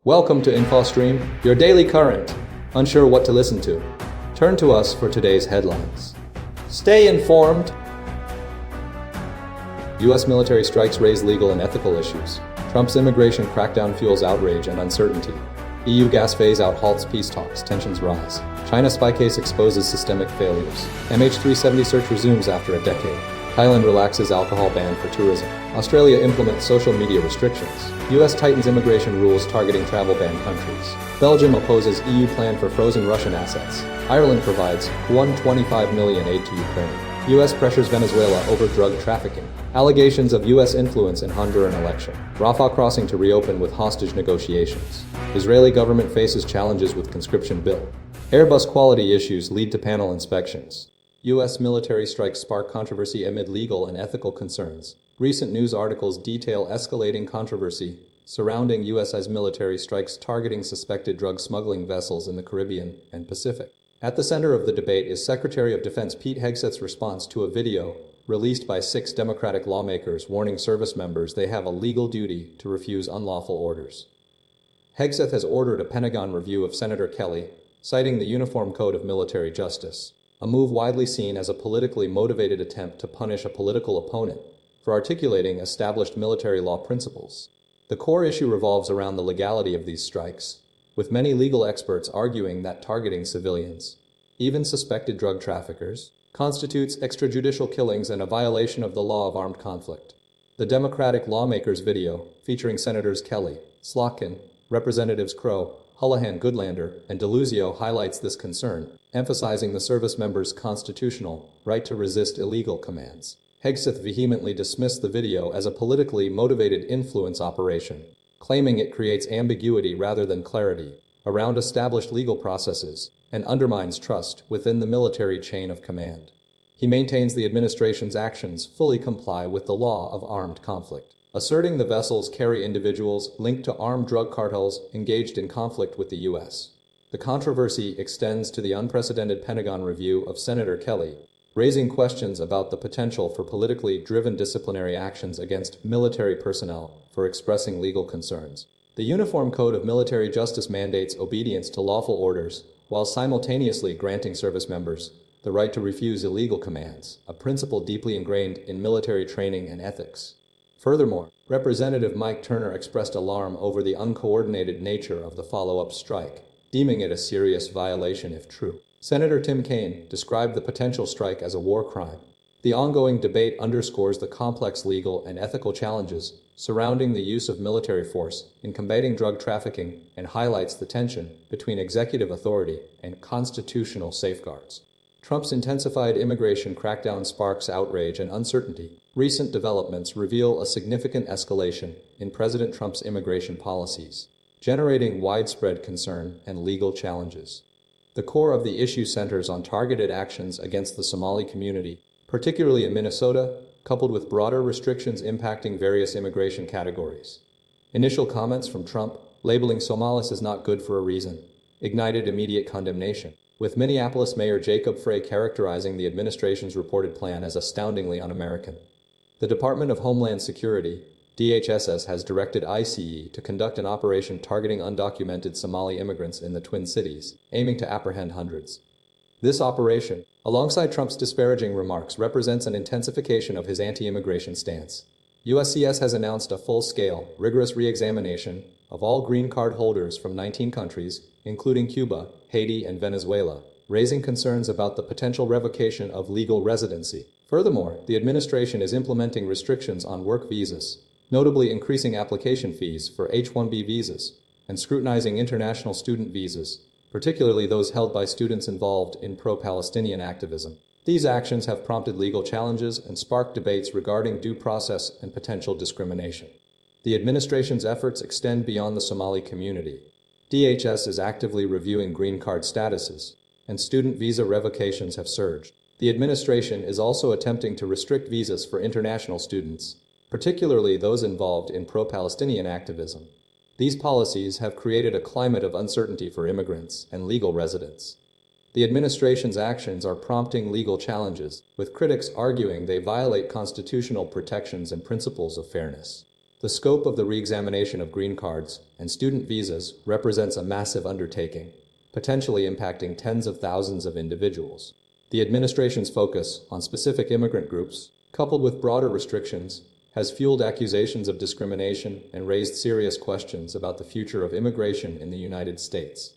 Welcome to InfoStream, your daily current. Unsure what to listen to? Turn to us for today's headlines. Stay informed. U.S. military strikes raise legal and ethical issues. Trump's immigration crackdown fuels outrage and uncertainty. EU gas phase-out halts peace talks, tensions rise. China spy case exposes systemic failures. MH370 search resumes after a decade. Thailand relaxes alcohol ban for tourism. Australia implements social media restrictions. U.S. tightens immigration rules targeting travel ban countries. Belgium opposes EU plan for frozen Russian assets. Ireland provides $125 million aid to Ukraine. U.S. pressures Venezuela over drug trafficking. Allegations of U.S. influence in Honduran election. Rafah crossing to reopen with hostage negotiations. Israeli government faces challenges with conscription bill. Airbus quality issues lead to panel inspections. U.S. military strikes spark controversy amid legal and ethical concerns. Recent news articles detail escalating controversy surrounding U.S.'s military strikes targeting suspected drug smuggling vessels in the Caribbean and Pacific. At the center of the debate is Secretary of Defense Pete Hegseth's response to a video released by 6 Democratic lawmakers warning service members they have a legal duty to refuse unlawful orders. Hegseth has ordered a Pentagon review of Senator Kelly, citing the Uniform Code of Military Justice, a move widely seen as a politically motivated attempt to punish a political opponent for articulating established military law principles. The core issue revolves around the legality of these strikes, with many legal experts arguing that targeting civilians, even suspected drug traffickers, constitutes extrajudicial killings and a violation of the law of armed conflict. The Democratic lawmakers' video, featuring Senators Kelly, Slotkin, Representatives Crow, Holohan Goodlander, and DeLuzio highlights this concern, emphasizing the service members' constitutional right to resist illegal commands. Hegseth vehemently dismissed the video as a politically motivated influence operation, claiming it creates ambiguity rather than clarity around established legal processes and undermines trust within the military chain of command. He maintains the administration's actions fully comply with the law of armed conflict, asserting the vessels carry individuals linked to armed drug cartels engaged in conflict with the U.S. The controversy extends to the unprecedented Pentagon review of Senator Kelly, raising questions about the potential for politically driven disciplinary actions against military personnel for expressing legal concerns. The Uniform Code of Military Justice mandates obedience to lawful orders, while simultaneously granting service members the right to refuse illegal commands, a principle deeply ingrained in military training and ethics. Furthermore, Representative Mike Turner expressed alarm over the uncoordinated nature of the follow-up strike, deeming it a serious violation if true. Senator Tim Kaine described the potential strike as a war crime. The ongoing debate underscores the complex legal and ethical challenges surrounding the use of military force in combating drug trafficking and highlights the tension between executive authority and constitutional safeguards. Trump's intensified immigration crackdown sparks outrage and uncertainty. Recent developments reveal a significant escalation in President Trump's immigration policies, generating widespread concern and legal challenges. The core of the issue centers on targeted actions against the Somali community, particularly in Minnesota, coupled with broader restrictions impacting various immigration categories. Initial comments from Trump, labeling Somalis as not good for a reason, ignited immediate condemnation, with Minneapolis Mayor Jacob Frey characterizing the administration's reported plan as astoundingly un-American. The Department of Homeland Security, DHS, has directed ICE to conduct an operation targeting undocumented Somali immigrants in the Twin Cities, aiming to apprehend hundreds. This operation, alongside Trump's disparaging remarks, represents an intensification of his anti-immigration stance. USCIS has announced a full-scale, rigorous re-examination of all green card holders from 19 countries, including Cuba, Haiti, and Venezuela, raising concerns about the potential revocation of legal residency. Furthermore, the administration is implementing restrictions on work visas, notably increasing application fees for H-1B visas and scrutinizing international student visas, particularly those held by students involved in pro-Palestinian activism. These actions have prompted legal challenges and sparked debates regarding due process and potential discrimination. The administration's efforts extend beyond the Somali community. DHS is actively reviewing green card statuses, and student visa revocations have surged. The administration is also attempting to restrict visas for international students, particularly those involved in pro-Palestinian activism. These policies have created a climate of uncertainty for immigrants and legal residents. The administration's actions are prompting legal challenges, with critics arguing they violate constitutional protections and principles of fairness. The scope of the re-examination of green cards and student visas represents a massive undertaking, potentially impacting tens of thousands of individuals. The administration's focus on specific immigrant groups, coupled with broader restrictions, has fueled accusations of discrimination and raised serious questions about the future of immigration in the United States.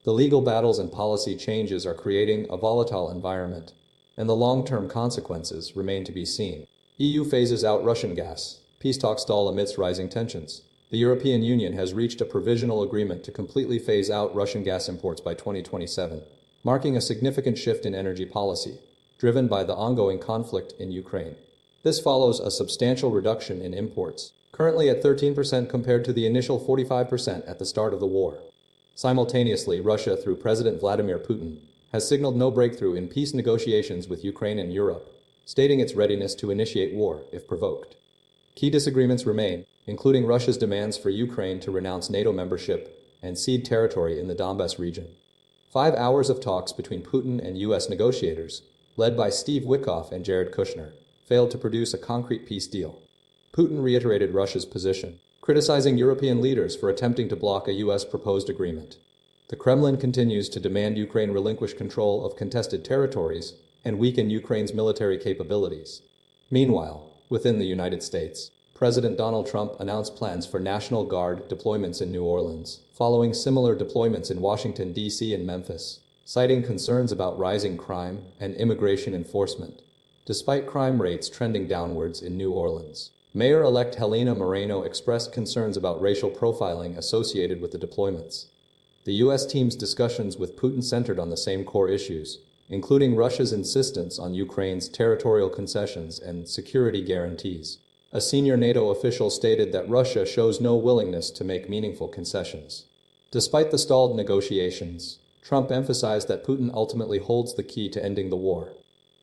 The legal battles and policy changes are creating a volatile environment, and the long-term consequences remain to be seen. EU phases out Russian gas. Peace talks stall amidst rising tensions. The European Union has reached a provisional agreement to completely phase out Russian gas imports by 2027, marking a significant shift in energy policy, driven by the ongoing conflict in Ukraine. This follows a substantial reduction in imports, currently at 13% compared to the initial 45% at the start of the war. Simultaneously, Russia, through President Vladimir Putin, has signaled no breakthrough in peace negotiations with Ukraine and Europe, stating its readiness to initiate war if provoked. Key disagreements remain, including Russia's demands for Ukraine to renounce NATO membership and cede territory in the Donbas region. 5 hours of talks between Putin and U.S. negotiators, led by Steve Witkoff and Jared Kushner, failed to produce a concrete peace deal. Putin reiterated Russia's position, criticizing European leaders for attempting to block a U.S. proposed agreement. The Kremlin continues to demand Ukraine relinquish control of contested territories and weaken Ukraine's military capabilities. Meanwhile, within the United States, President Donald Trump announced plans for National Guard deployments in New Orleans, following similar deployments in Washington, D.C. and Memphis, citing concerns about rising crime and immigration enforcement. Despite crime rates trending downwards in New Orleans, Mayor-elect Helena Moreno expressed concerns about racial profiling associated with the deployments. The U.S. team's discussions with Putin centered on the same core issues, including Russia's insistence on Ukraine's territorial concessions and security guarantees. A senior NATO official stated that Russia shows no willingness to make meaningful concessions. Despite the stalled negotiations, Trump emphasized that Putin ultimately holds the key to ending the war.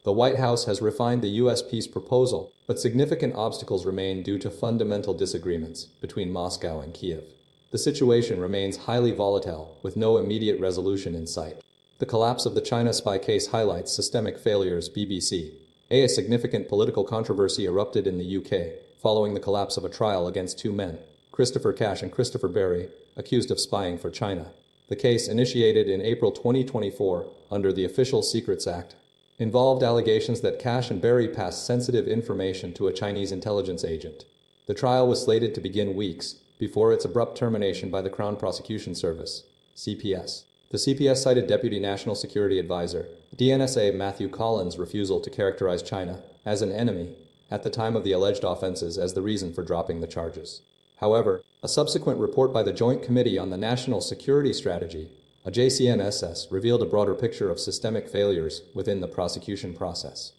The White House has refined the U.S. peace proposal, but significant obstacles remain due to fundamental disagreements between Moscow and Kiev. The situation remains highly volatile, with no immediate resolution in sight. The collapse of the China spy case highlights systemic failures. BBC. A significant political controversy erupted in the UK, following the collapse of a trial against two men, Christopher Cash and Christopher Berry, accused of spying for China. The case, initiated in April 2024 under the Official Secrets Act, involved allegations that Cash and Berry passed sensitive information to a Chinese intelligence agent. The trial was slated to begin weeks before its abrupt termination by the Crown Prosecution Service, CPS. The CPS cited Deputy National Security Advisor, DNSA Matthew Collins' refusal to characterize China as an enemy at the time of the alleged offenses as the reason for dropping the charges. However, a subsequent report by the Joint Committee on the National Security Strategy, a JCNSS, revealed a broader picture of systemic failures within the prosecution process.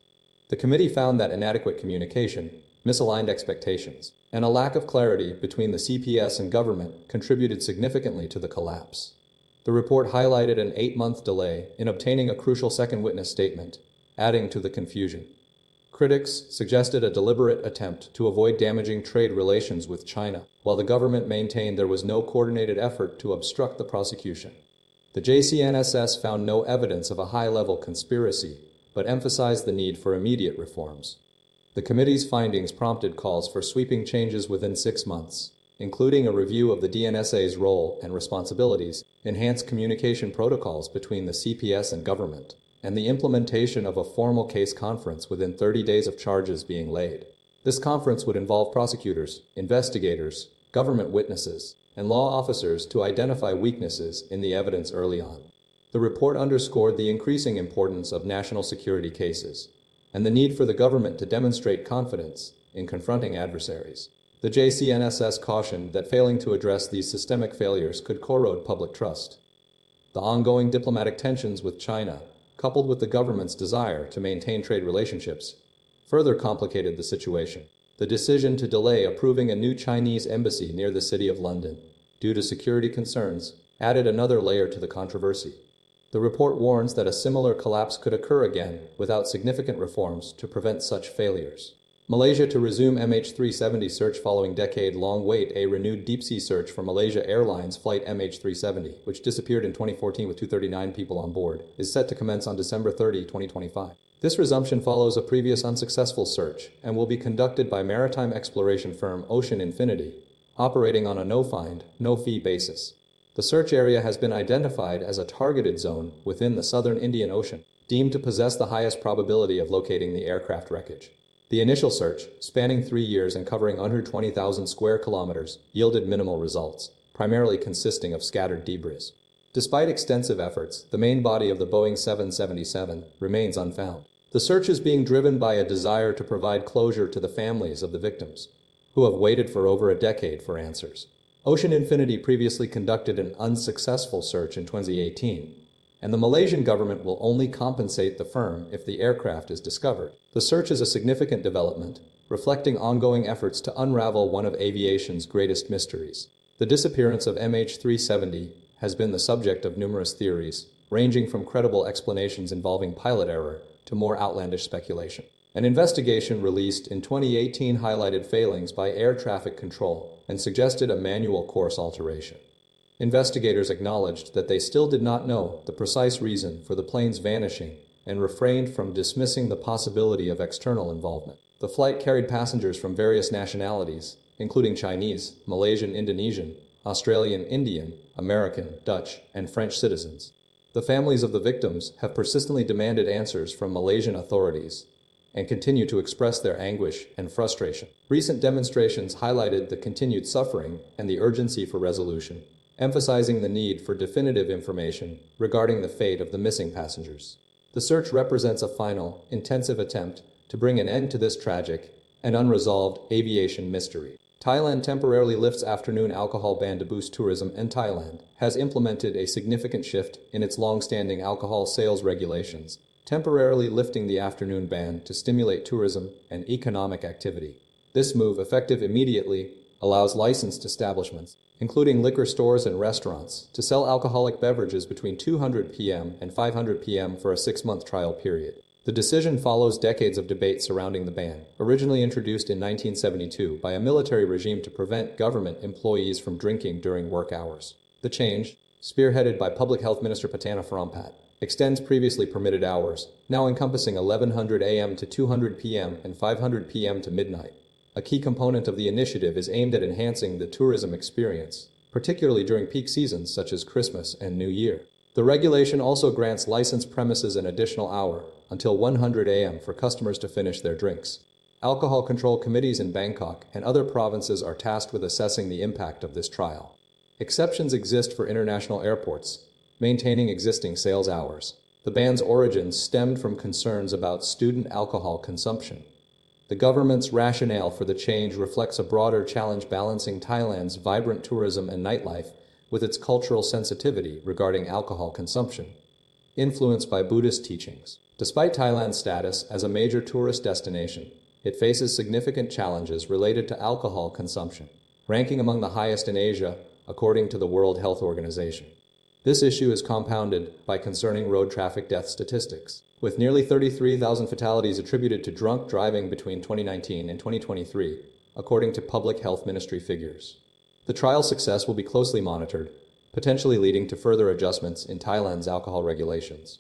The committee found that inadequate communication, misaligned expectations, and a lack of clarity between the CPS and government contributed significantly to the collapse. The report highlighted an 8-month delay in obtaining a crucial second witness statement, adding to the confusion. Critics suggested a deliberate attempt to avoid damaging trade relations with China, while the government maintained there was no coordinated effort to obstruct the prosecution. The JCNSS found no evidence of a high-level conspiracy, but emphasized the need for immediate reforms. The committee's findings prompted calls for sweeping changes within 6 months, including a review of the DNSA's role and responsibilities, enhanced communication protocols between the CPS and government, and the implementation of a formal case conference within 30 days of charges being laid. This conference would involve prosecutors, investigators, government witnesses, and law officers to identify weaknesses in the evidence early on. The report underscored the increasing importance of national security cases and the need for the government to demonstrate confidence in confronting adversaries. The JCNSS cautioned that failing to address these systemic failures could corrode public trust. The ongoing diplomatic tensions with China, coupled with the government's desire to maintain trade relationships, further complicated the situation. The decision to delay approving a new Chinese embassy near the City of London, due to security concerns, added another layer to the controversy. The report warns that a similar collapse could occur again without significant reforms to prevent such failures. Malaysia to resume MH370 search following decade-long wait. A renewed deep-sea search for Malaysia Airlines flight MH370, which disappeared in 2014 with 239 people on board, is set to commence on December 30, 2025. This resumption follows a previous unsuccessful search and will be conducted by maritime exploration firm Ocean Infinity, operating on a no-find, no-fee basis. The search area has been identified as a targeted zone within the southern Indian Ocean, deemed to possess the highest probability of locating the aircraft wreckage. The initial search, spanning 3 years and covering under 20,000 square kilometers, yielded minimal results, primarily consisting of scattered debris. Despite extensive efforts, the main body of the Boeing 777 remains unfound. The search is being driven by a desire to provide closure to the families of the victims, who have waited for over a decade for answers. Ocean Infinity previously conducted an unsuccessful search in 2018, and the Malaysian government will only compensate the firm if the aircraft is discovered. The search is a significant development, reflecting ongoing efforts to unravel one of aviation's greatest mysteries. The disappearance of MH370 has been the subject of numerous theories, ranging from credible explanations involving pilot error to more outlandish speculation. An investigation released in 2018 highlighted failings by air traffic control and suggested a manual course alteration. Investigators acknowledged that they still did not know the precise reason for the plane's vanishing and refrained from dismissing the possibility of external involvement. The flight carried passengers from various nationalities, including Chinese, Malaysian, Indonesian, Australian, Indian, American, Dutch, and French citizens. The families of the victims have persistently demanded answers from Malaysian authorities and continue to express their anguish and frustration. Recent demonstrations highlighted the continued suffering and the urgency for resolution, emphasizing the need for definitive information regarding the fate of the missing passengers. The search represents a final, intensive attempt to bring an end to this tragic and unresolved aviation mystery. Thailand temporarily lifts afternoon alcohol ban to boost tourism, and Thailand has implemented a significant shift in its long-standing alcohol sales regulations, temporarily lifting the afternoon ban to stimulate tourism and economic activity. This move, effective immediately, allows licensed establishments, including liquor stores and restaurants, to sell alcoholic beverages between 200 p.m. and 500 p.m. for a 6-month trial period. The decision follows decades of debate surrounding the ban, originally introduced in 1972 by a military regime to prevent government employees from drinking during work hours. The change, spearheaded by Public Health Minister Patana Ferompat, extends previously permitted hours, now encompassing 1100 a.m. to 200 p.m. and 500 p.m. to midnight. A key component of the initiative is aimed at enhancing the tourism experience, particularly during peak seasons such as Christmas and New Year. The regulation also grants licensed premises an additional hour, until 100 a.m. for customers to finish their drinks. Alcohol control committees in Bangkok and other provinces are tasked with assessing the impact of this trial. Exceptions exist for international airports, maintaining existing sales hours. The ban's origins stemmed from concerns about student alcohol consumption. The government's rationale for the change reflects a broader challenge balancing Thailand's vibrant tourism and nightlife with its cultural sensitivity regarding alcohol consumption, influenced by Buddhist teachings. Despite Thailand's status as a major tourist destination, it faces significant challenges related to alcohol consumption, ranking among the highest in Asia, according to the World Health Organization. This issue is compounded by concerning road traffic death statistics, with nearly 33,000 fatalities attributed to drunk driving between 2019 and 2023, according to Public Health Ministry figures. The trial's success will be closely monitored, potentially leading to further adjustments in Thailand's alcohol regulations.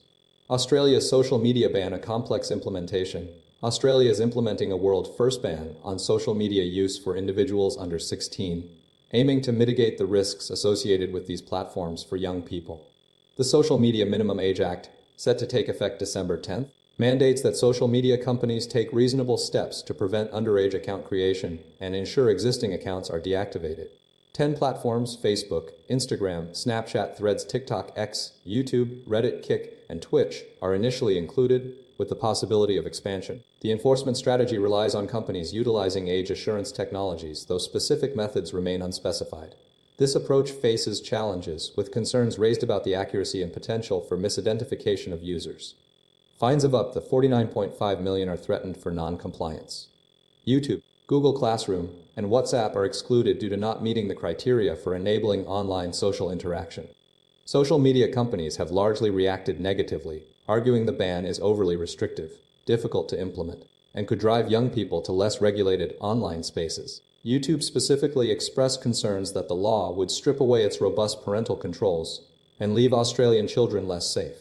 Australia's social media ban, a complex implementation. Australia is implementing a world-first ban on social media use for individuals under 16, aiming to mitigate the risks associated with these platforms for young people. The Social Media Minimum Age Act, set to take effect December 10th, mandates that social media companies take reasonable steps to prevent underage account creation and ensure existing accounts are deactivated. 10 platforms, Facebook, Instagram, Snapchat, Threads, TikTok, X, YouTube, Reddit, Kick, and Twitch, are initially included, with the possibility of expansion. The enforcement strategy relies on companies utilizing age assurance technologies, though specific methods remain unspecified. This approach faces challenges, with concerns raised about the accuracy and potential for misidentification of users. Fines of up to 49.5 million are threatened for non-compliance. YouTube, Google Classroom, and WhatsApp are excluded due to not meeting the criteria for enabling online social interaction. Social media companies have largely reacted negatively, arguing the ban is overly restrictive, difficult to implement, and could drive young people to less regulated online spaces. YouTube specifically expressed concerns that the law would strip away its robust parental controls and leave Australian children less safe.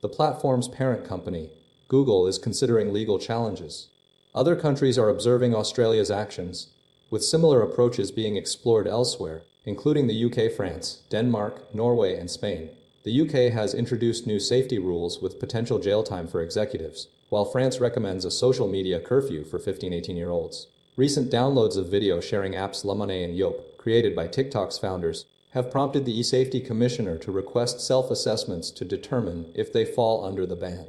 The platform's parent company, Google, is considering legal challenges. Other countries are observing Australia's actions, with similar approaches being explored elsewhere, including the UK, France, Denmark, Norway, and Spain. The UK has introduced new safety rules with potential jail time for executives, while France recommends a social media curfew for 15-18-year-olds. Recent downloads of video sharing apps Lemonade and Yop, created by TikTok's founders, have prompted the e-safety commissioner to request self-assessments to determine if they fall under the ban.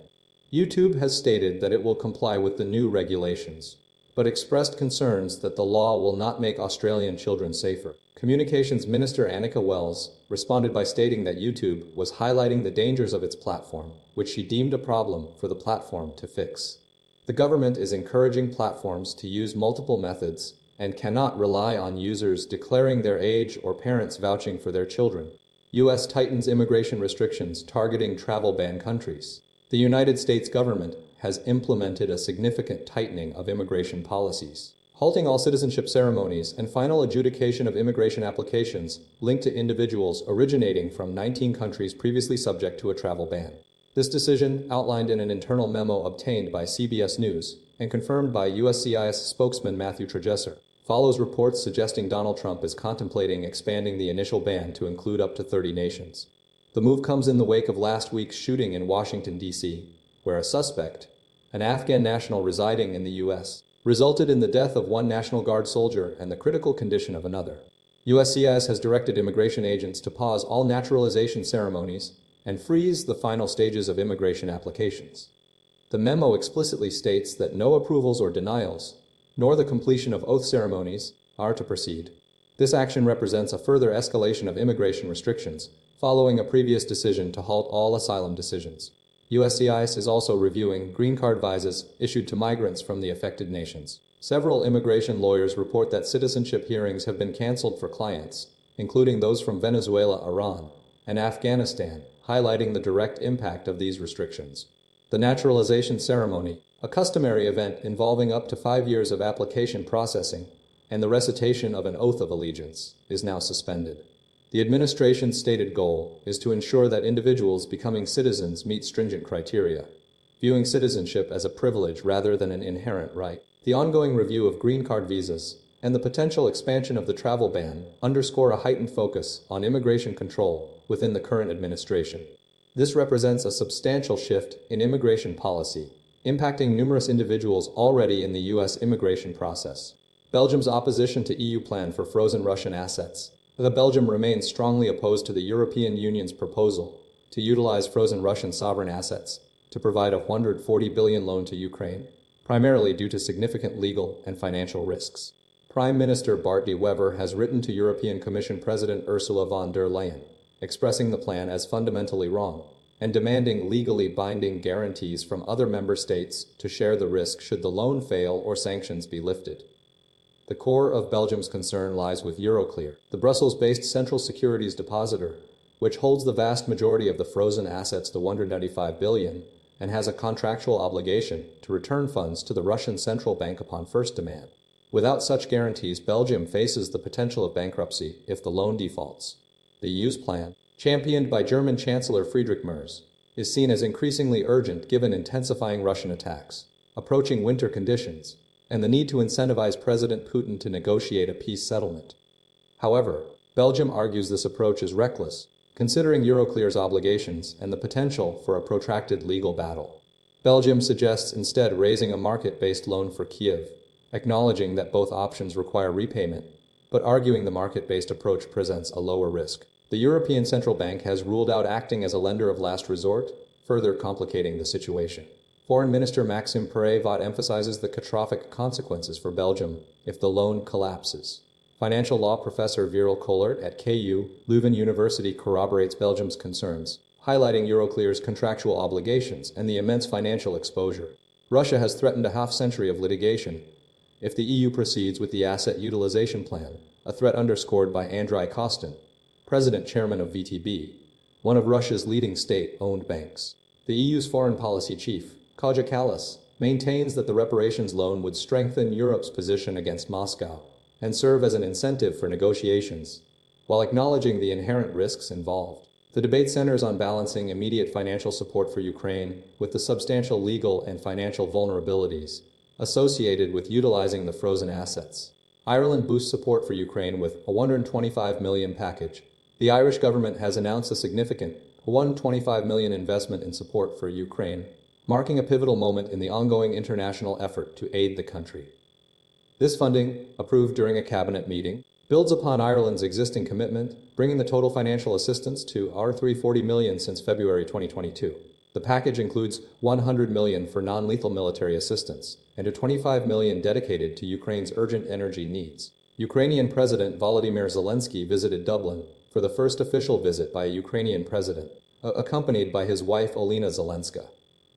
YouTube has stated that it will comply with the new regulations, but expressed concerns that the law will not make Australian children safer. Communications Minister Annika Wells responded by stating that YouTube was highlighting the dangers of its platform, which she deemed a problem for the platform to fix. The government is encouraging platforms to use multiple methods and cannot rely on users declaring their age or parents vouching for their children. U.S. tightens immigration restrictions targeting travel ban countries. The United States government has implemented a significant tightening of immigration policies, halting all citizenship ceremonies and final adjudication of immigration applications linked to individuals originating from 19 countries previously subject to a travel ban. This decision, outlined in an internal memo obtained by CBS News and confirmed by USCIS spokesman Matthew Tragesser, follows reports suggesting Donald Trump is contemplating expanding the initial ban to include up to 30 nations. The move comes in the wake of last week's shooting in Washington, D.C., where a suspect, an Afghan national residing in the U.S., resulted in the death of one National Guard soldier and the critical condition of another. USCIS has directed immigration agents to pause all naturalization ceremonies and freeze the final stages of immigration applications. The memo explicitly states that no approvals or denials, nor the completion of oath ceremonies, are to proceed. This action represents a further escalation of immigration restrictions, following a previous decision to halt all asylum decisions. USCIS is also reviewing green card visas issued to migrants from the affected nations. Several immigration lawyers report that citizenship hearings have been canceled for clients, including those from Venezuela, Iran, and Afghanistan, highlighting the direct impact of these restrictions. The naturalization ceremony, a customary event involving up to 5 years of application processing and the recitation of an oath of allegiance, is now suspended. The administration's stated goal is to ensure that individuals becoming citizens meet stringent criteria, viewing citizenship as a privilege rather than an inherent right. The ongoing review of green card visas and the potential expansion of the travel ban underscore a heightened focus on immigration control within the current administration. This represents a substantial shift in immigration policy, impacting numerous individuals already in the U.S. immigration process. Belgium's opposition to EU plan for frozen Russian assets. Belgium remains strongly opposed to the European Union's proposal to utilize frozen Russian sovereign assets to provide a $140 billion loan to Ukraine, primarily due to significant legal and financial risks. Prime Minister Bart de Wever has written to European Commission President Ursula von der Leyen, expressing the plan as fundamentally wrong and demanding legally binding guarantees from other member states to share the risk should the loan fail or sanctions be lifted. The core of Belgium's concern lies with Euroclear, the Brussels-based central securities depositor, which holds the vast majority of the frozen assets, the $195 billion, and has a contractual obligation to return funds to the Russian central bank upon first demand. Without such guarantees, Belgium faces the potential of bankruptcy if the loan defaults. The EU's plan, championed by German Chancellor Friedrich Merz, is seen as increasingly urgent given intensifying Russian attacks, approaching winter conditions, and the need to incentivize President Putin to negotiate a peace settlement. However, Belgium argues this approach is reckless, considering Euroclear's obligations and the potential for a protracted legal battle. Belgium suggests instead raising a market-based loan for Kiev, acknowledging that both options require repayment, but arguing the market-based approach presents a lower risk. The European Central Bank has ruled out acting as a lender of last resort, further complicating the situation. Foreign Minister Maxime Prévost emphasizes the catastrophic consequences for Belgium if the loan collapses. Financial law professor Viral Collert at KU Leuven University corroborates Belgium's concerns, highlighting Euroclear's contractual obligations and the immense financial exposure. Russia has threatened a half-century of litigation if the EU proceeds with the asset utilization plan, a threat underscored by Andrei Kostin, president-chairman of VTB, one of Russia's leading state-owned banks. The EU's foreign policy chief, Kaja Kallas, maintains that the reparations loan would strengthen Europe's position against Moscow and serve as an incentive for negotiations, while acknowledging the inherent risks involved. The debate centers on balancing immediate financial support for Ukraine with the substantial legal and financial vulnerabilities associated with utilizing the frozen assets. Ireland boosts support for Ukraine with a $125 million package. The Irish government has announced a significant $125 million investment in support for Ukraine, marking a pivotal moment in the ongoing international effort to aid the country. This funding, approved during a cabinet meeting, builds upon Ireland's existing commitment, bringing the total financial assistance to $340 million since February 2022. The package includes $100 million for non-lethal military assistance and a $25 million dedicated to Ukraine's urgent energy needs. Ukrainian President Volodymyr Zelensky visited Dublin for the first official visit by a Ukrainian president, accompanied by his wife Olena Zelenska.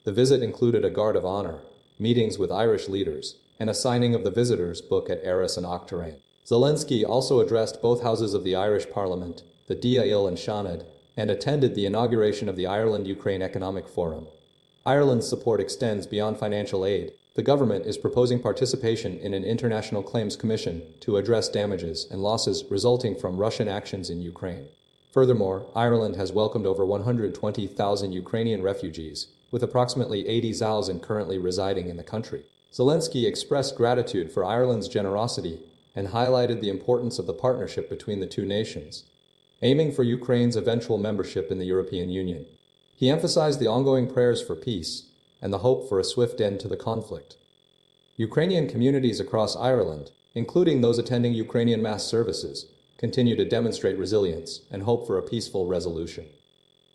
The visit included a guard of honor, meetings with Irish leaders, and a signing of the visitors' book at Airbus and Outrage. Zelensky also addressed both houses of the Irish Parliament, the Dáil and Seanad, and attended the inauguration of the Ireland-Ukraine Economic Forum. Ireland's support extends beyond financial aid. The government is proposing participation in an international claims commission to address damages and losses resulting from Russian actions in Ukraine. Furthermore, Ireland has welcomed over 120,000 Ukrainian refugees, with approximately 80,000 currently residing in the country. Zelensky expressed gratitude for Ireland's generosity and highlighted the importance of the partnership between the two nations, aiming for Ukraine's eventual membership in the European Union. He emphasized the ongoing prayers for peace and the hope for a swift end to the conflict. Ukrainian communities across Ireland, including those attending Ukrainian mass services, continue to demonstrate resilience and hope for a peaceful resolution.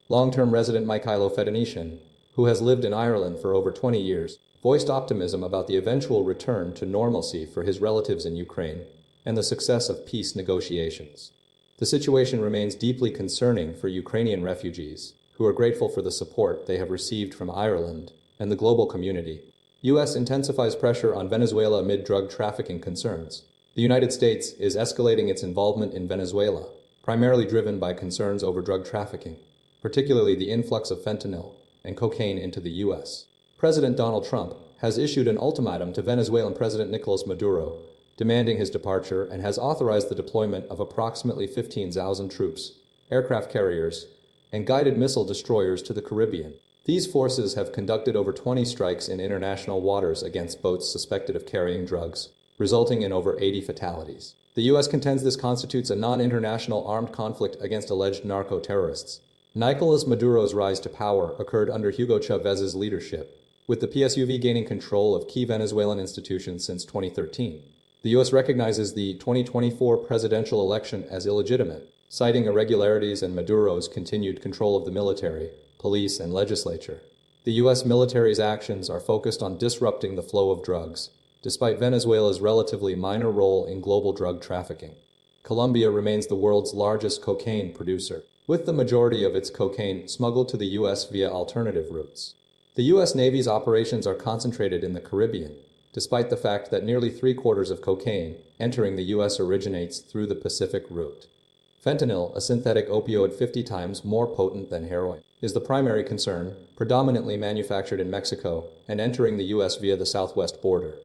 Long-term resident Mikhailo Fedonishin, who has lived in Ireland for over 20 years, voiced optimism about the eventual return to normalcy for his relatives in Ukraine and the success of peace negotiations. The situation remains deeply concerning for Ukrainian refugees, who are grateful for the support they have received from Ireland and the global community. U.S. intensifies pressure on Venezuela amid drug trafficking concerns. The United States is escalating its involvement in Venezuela, primarily driven by concerns over drug trafficking, particularly the influx of fentanyl and cocaine into the U.S. President Donald Trump has issued an ultimatum to Venezuelan President Nicolas Maduro, demanding his departure, and has authorized the deployment of approximately 15,000 troops, aircraft carriers, and guided missile destroyers to the Caribbean. These forces have conducted over 20 strikes in international waters against boats suspected of carrying drugs, resulting in over 80 fatalities. The U.S. contends this constitutes a non-international armed conflict against alleged narco-terrorists. Nicolas Maduro's rise to power occurred under Hugo Chávez's leadership, with the PSUV gaining control of key Venezuelan institutions since 2013. The U.S. recognizes the 2024 presidential election as illegitimate, citing irregularities and Maduro's continued control of the military, police, and legislature. The U.S. military's actions are focused on disrupting the flow of drugs, despite Venezuela's relatively minor role in global drug trafficking. Colombia remains the world's largest cocaine producer, with the majority of its cocaine smuggled to the U.S. via alternative routes. The U.S. Navy's operations are concentrated in the Caribbean, despite the fact that nearly three-quarters of cocaine entering the U.S. originates through the Pacific route. Fentanyl, a synthetic opioid 50 times more potent than heroin, is the primary concern, predominantly manufactured in Mexico and entering the U.S. via the southwest border.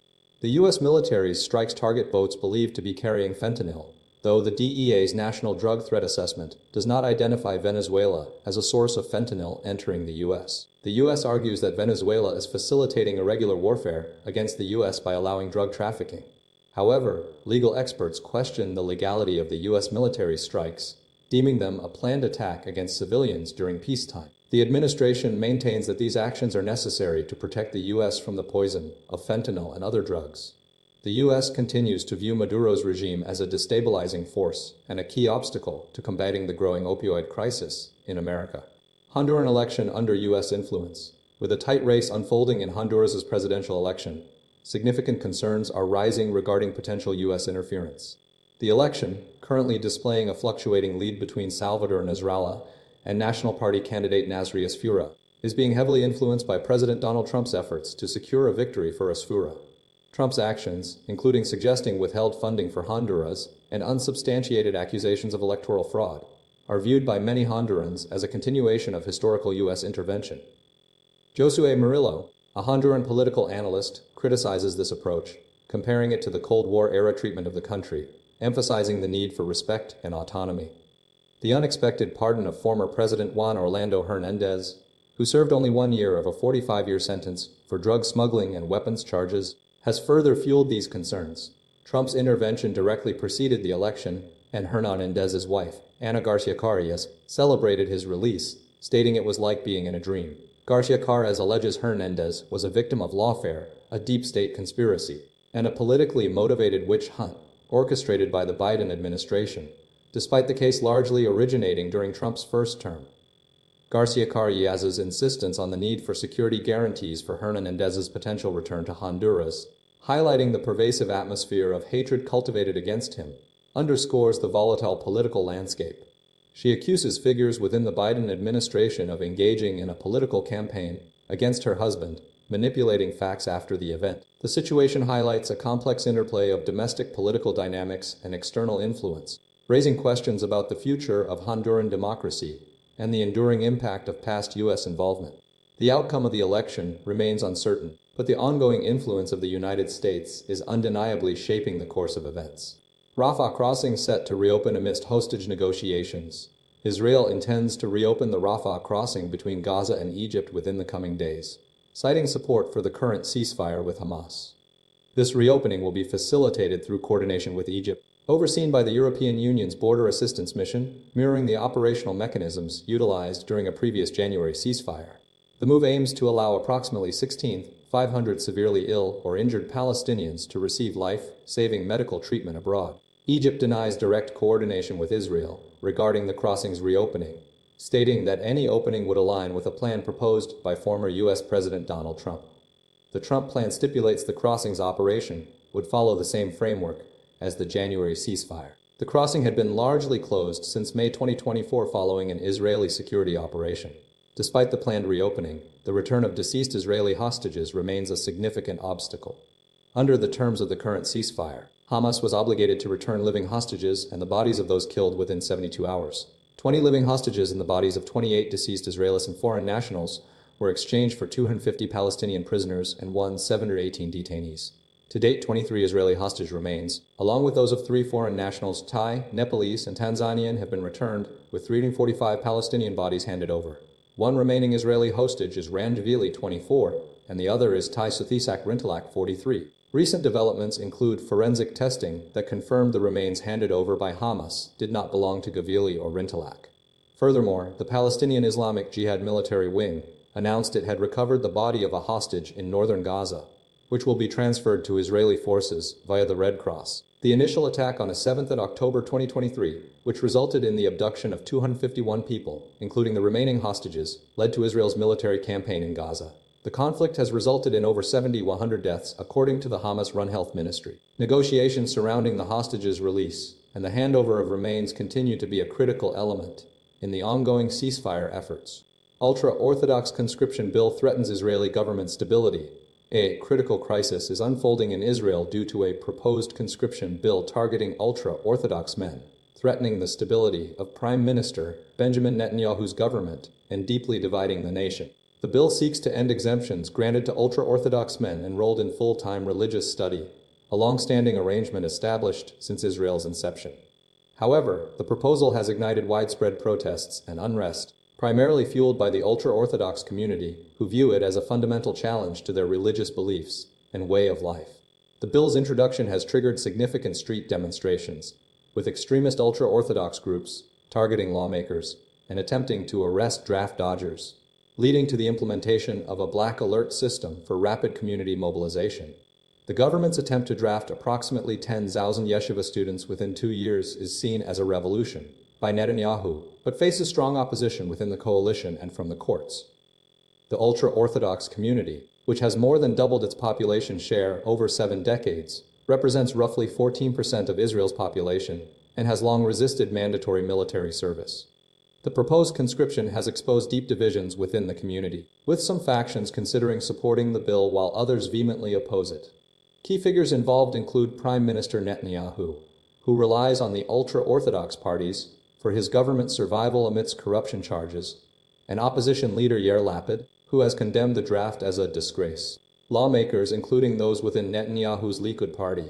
The U.S. military's strikes target boats believed to be carrying fentanyl, though the DEA's National Drug Threat Assessment does not identify Venezuela as a source of fentanyl entering the U.S. The U.S. argues that Venezuela is facilitating irregular warfare against the U.S. by allowing drug trafficking. However, legal experts question the legality of the U.S. military strikes, deeming them a planned attack against civilians during peacetime. The administration maintains that these actions are necessary to protect the U.S. from the poison of fentanyl and other drugs. The U.S. continues to view Maduro's regime as a destabilizing force and a key obstacle to combating the growing opioid crisis in America. Honduran election under U.S. influence. With a tight race unfolding in Honduras's presidential election, significant concerns are rising regarding potential U.S. interference. The election, currently displaying a fluctuating lead between Salvador Nasrallah and National Party candidate Nasri Asfura, is being heavily influenced by President Donald Trump's efforts to secure a victory for Asfura. Trump's actions, including suggesting withheld funding for Honduras and unsubstantiated accusations of electoral fraud, are viewed by many Hondurans as a continuation of historical U.S. intervention. Josué Murillo, A Honduran political analyst criticizes this approach, comparing it to the Cold War-era treatment of the country, emphasizing the need for respect and autonomy. The unexpected pardon of former President Juan Orlando Hernández, who served only 1 year of a 45-year sentence for drug smuggling and weapons charges, has further fueled these concerns. Trump's intervention directly preceded the election, and Hernández's wife, Ana Garcia Carillas, celebrated his release, stating it was like being in a dream. Garcia Carillas alleges Hernández was a victim of lawfare, a deep state conspiracy, and a politically motivated witch hunt orchestrated by the Biden administration, despite the case largely originating during Trump's first term. Garcia Carillas's insistence on the need for security guarantees for Hernández's potential return to Honduras, highlighting the pervasive atmosphere of hatred cultivated against him, underscores the volatile political landscape. She accuses figures within the Biden administration of engaging in a political campaign against her husband, manipulating facts after the event. The situation highlights a complex interplay of domestic political dynamics and external influence, raising questions about the future of Honduran democracy and the enduring impact of past U.S. involvement. The outcome of the election remains uncertain, but the ongoing influence of the United States is undeniably shaping the course of events. Rafah crossing set to reopen amidst hostage negotiations. Israel intends to reopen the Rafah crossing between Gaza and Egypt within the coming days, citing support for the current ceasefire with Hamas. This reopening will be facilitated through coordination with Egypt, overseen by the European Union's Border Assistance Mission, mirroring the operational mechanisms utilized during a previous January ceasefire. The move aims to allow approximately 1,500 severely ill or injured Palestinians to receive life-saving medical treatment abroad. Egypt denies direct coordination with Israel regarding the crossing's reopening, stating that any opening would align with a plan proposed by former U.S. President Donald Trump. The Trump plan stipulates the crossing's operation would follow the same framework as the January ceasefire. The crossing had been largely closed since May 2024 following an Israeli security operation. Despite the planned reopening, the return of deceased Israeli hostages remains a significant obstacle. Under the terms of the current ceasefire, Hamas was obligated to return living hostages and the bodies of those killed within 72 hours. 20 living hostages and the bodies of 28 deceased Israelis and foreign nationals were exchanged for 250 Palestinian prisoners and 718 detainees. To date, 23 Israeli hostage remains, along with those of 3 foreign nationals, Thai, Nepalese, and Tanzanian, have been returned, with 345 Palestinian bodies handed over. One remaining Israeli hostage is Randvili, 24, and the other is Tai Suthisak Rintalak, 43. Recent developments include forensic testing that confirmed the remains handed over by Hamas did not belong to Gavili or Rintalak. Furthermore, the Palestinian Islamic Jihad military wing announced it had recovered the body of a hostage in northern Gaza, which will be transferred to Israeli forces via the Red Cross. The initial attack on 7th October 2023, which resulted in the abduction of 251 people, including the remaining hostages, led to Israel's military campaign in Gaza. The conflict has resulted in over 7,100 deaths, according to the Hamas-run health ministry. Negotiations surrounding the hostages' release and the handover of remains continue to be a critical element in the ongoing ceasefire efforts. Ultra-Orthodox conscription bill threatens Israeli government stability. A critical crisis is unfolding in Israel due to a proposed conscription bill targeting ultra-Orthodox men, threatening the stability of Prime Minister Benjamin Netanyahu's government and deeply dividing the nation. The bill seeks to end exemptions granted to ultra-Orthodox men enrolled in full-time religious study, a long-standing arrangement established since Israel's inception. However, the proposal has ignited widespread protests and unrest, primarily fueled by the ultra-Orthodox community, who view it as a fundamental challenge to their religious beliefs and way of life. The bill's introduction has triggered significant street demonstrations, with extremist ultra-Orthodox groups targeting lawmakers and attempting to arrest draft dodgers, leading to the implementation of a black alert system for rapid community mobilization. The government's attempt to draft approximately 10,000 yeshiva students within 2 years is seen as a revolution by Netanyahu, but faces strong opposition within the coalition and from the courts. The ultra-Orthodox community, which has more than doubled its population share over 7 decades, represents roughly 14% of Israel's population and has long resisted mandatory military service. The proposed conscription has exposed deep divisions within the community, with some factions considering supporting the bill while others vehemently oppose it. Key figures involved include Prime Minister Netanyahu, who relies on the ultra-Orthodox parties for his government's survival amidst corruption charges, and opposition leader Yair Lapid, who has condemned the draft as a disgrace. Lawmakers, including those within Netanyahu's Likud party,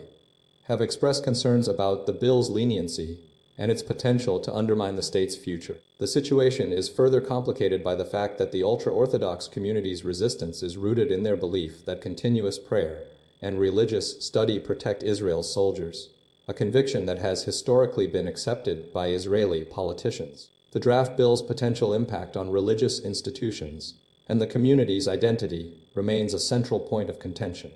have expressed concerns about the bill's leniency and its potential to undermine the state's future. The situation is further complicated by the fact that the ultra-Orthodox community's resistance is rooted in their belief that continuous prayer and religious study protect Israel's soldiers, a conviction that has historically been accepted by Israeli politicians. The draft bill's potential impact on religious institutions and the community's identity remains a central point of contention.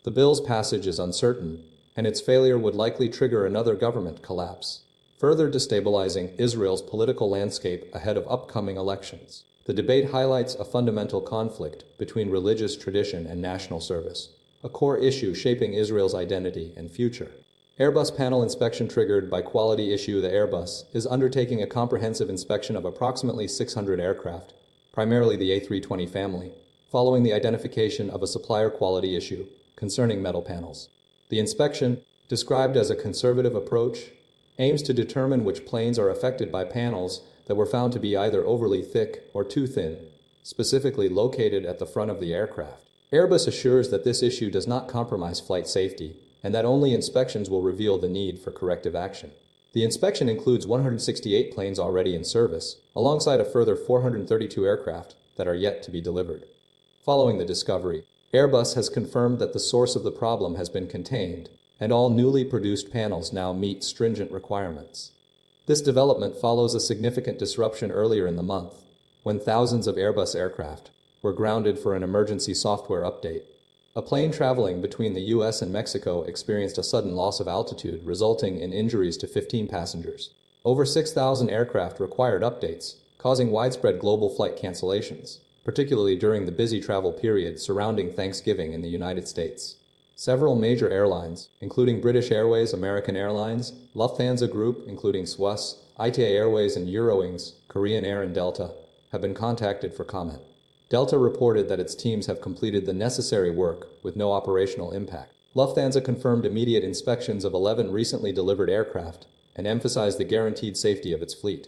The bill's passage is uncertain, and its failure would likely trigger another government collapse, further destabilizing Israel's political landscape ahead of upcoming elections. The debate highlights a fundamental conflict between religious tradition and national service, a core issue shaping Israel's identity and future. Airbus panel inspection triggered by quality issue. The Airbus is undertaking a comprehensive inspection of approximately 600 aircraft, primarily the A320 family, following the identification of a supplier quality issue concerning metal panels. The inspection, described as a conservative approach, aims to determine which planes are affected by panels that were found to be either overly thick or too thin, specifically located at the front of the aircraft. Airbus assures that this issue does not compromise flight safety, and that only inspections will reveal the need for corrective action. The inspection includes 168 planes already in service, alongside a further 432 aircraft that are yet to be delivered. Following the discovery, Airbus has confirmed that the source of the problem has been contained, and all newly produced panels now meet stringent requirements. This development follows a significant disruption earlier in the month, when thousands of Airbus aircraft were grounded for an emergency software update. A plane traveling between the US and Mexico experienced a sudden loss of altitude, resulting in injuries to 15 passengers. Over 6,000 aircraft required updates, causing widespread global flight cancellations, particularly during the busy travel period surrounding Thanksgiving in the United States. Several major airlines, including British Airways, American Airlines, Lufthansa Group, including SWAS, ITA Airways and Eurowings, Korean Air and Delta, have been contacted for comment. Delta reported that its teams have completed the necessary work with no operational impact. Lufthansa confirmed immediate inspections of 11 recently delivered aircraft and emphasized the guaranteed safety of its fleet.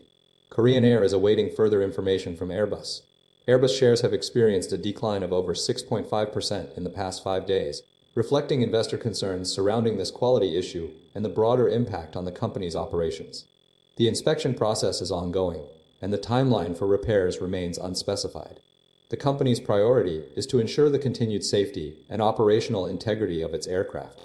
Korean Air is awaiting further information from Airbus. Airbus shares have experienced a decline of over 6.5% in the past 5 days, reflecting investor concerns surrounding this quality issue and the broader impact on the company's operations. The inspection process is ongoing, and the timeline for repairs remains unspecified. The company's priority is to ensure the continued safety and operational integrity of its aircraft.